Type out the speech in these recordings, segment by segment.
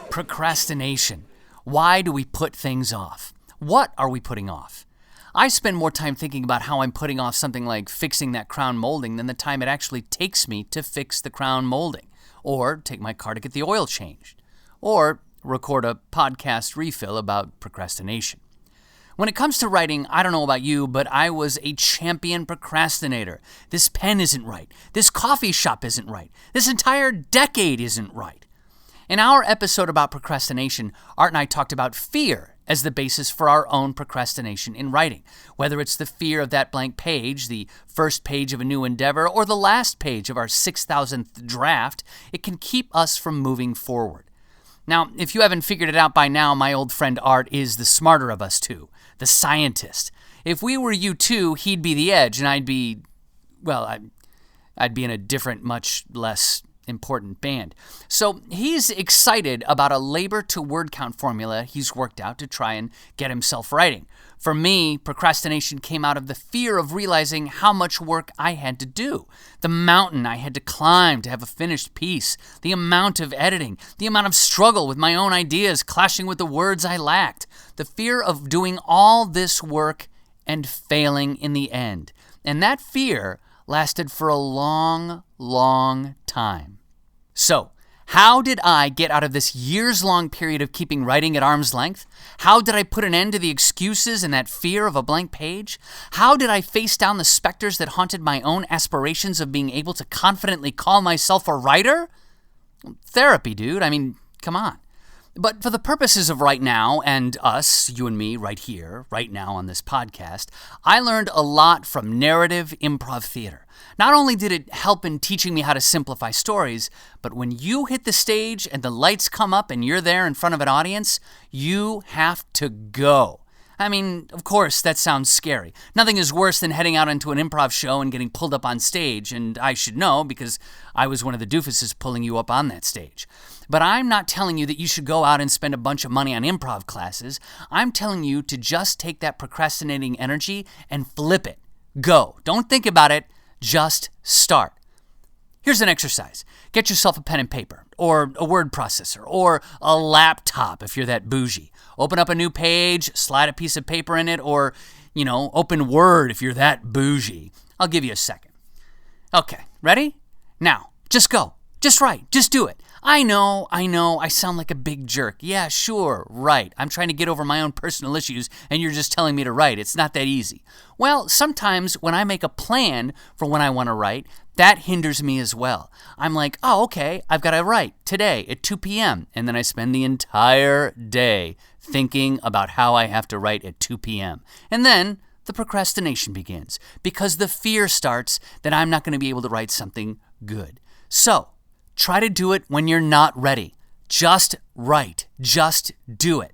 Procrastination. Why do we put things off? What are we putting off? I spend more time thinking about how I'm putting off something like fixing that crown molding than the time it actually takes me to fix the crown molding, or take my car to get the oil changed, or record a podcast refill about procrastination. When it comes to writing, I don't know about you, but I was a champion procrastinator. This pen isn't right. This coffee shop isn't right. This entire decade isn't right. In our episode about procrastination, Art and I talked about fear as the basis for our own procrastination in writing. Whether it's the fear of that blank page, the first page of a new endeavor, or the last page of our 6,000th draft, it can keep us from moving forward. Now, if you haven't figured it out by now, my old friend Art is the smarter of us two, the scientist. If we were you two, he'd be the edge, and I'd be in a different, much less important band. So he's excited about a labor to word count formula he's worked out to try and get himself writing. For me, procrastination came out of the fear of realizing how much work I had to do, the mountain I had to climb to have a finished piece, the amount of editing, the amount of struggle with my own ideas clashing with the words I lacked, the fear of doing all this work and failing in the end. And that fear lasted for a long, long time. So, how did I get out of this years-long period of keeping writing at arm's length? How did I put an end to the excuses and that fear of a blank page? How did I face down the specters that haunted my own aspirations of being able to confidently call myself a writer? Therapy, dude. I mean, come on. But for the purposes of right now, and us, you and me, right here, right now on this podcast, I learned a lot from narrative improv theater. Not only did it help in teaching me how to simplify stories, but when you hit the stage and the lights come up and you're there in front of an audience, you have to go. I mean, of course, that sounds scary. Nothing is worse than heading out into an improv show and getting pulled up on stage, and I should know because I was one of the doofuses pulling you up on that stage. But I'm not telling you that you should go out and spend a bunch of money on improv classes. I'm telling you to just take that procrastinating energy and flip it. Go. Don't think about it. Just start. Here's an exercise. Get yourself a pen and paper, or a word processor, or a laptop if you're that bougie. Open up a new page, slide a piece of paper in it, or, open Word if you're that bougie. I'll give you a second. Okay, ready? Now, just go. Just write. Just do it. I know, I sound like a big jerk. Yeah, sure, right. I'm trying to get over my own personal issues, and you're just telling me to write. It's not that easy. Well, sometimes when I make a plan for when I want to write, that hinders me as well. I'm like, oh, okay, I've got to write today at 2 p.m., and then I spend the entire day thinking about how I have to write at 2 p.m. And then the procrastination begins, because the fear starts that I'm not going to be able to write something good. So, try to do it when you're not ready. Just write. Just do it.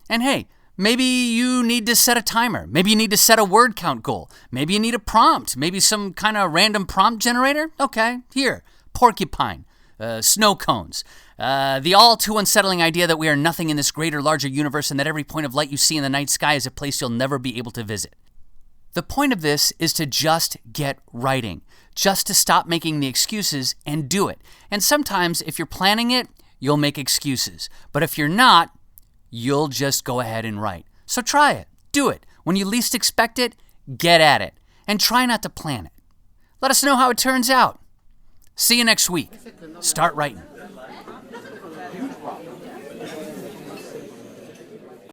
And hey, maybe you need to set a timer. Maybe you need to set a word count goal. Maybe you need a prompt. Maybe some kind of random prompt generator. Okay, here. Porcupine. Snow cones. The all too unsettling idea that we are nothing in this greater, larger universe and that every point of light you see in the night sky is a place you'll never be able to visit. The point of this is to just get writing, just to stop making the excuses and do it. And sometimes if you're planning it, you'll make excuses. But if you're not, you'll just go ahead and write. So try it. Do it. When you least expect it, get at it. And try not to plan it. Let us know how it turns out. See you next week. Start writing.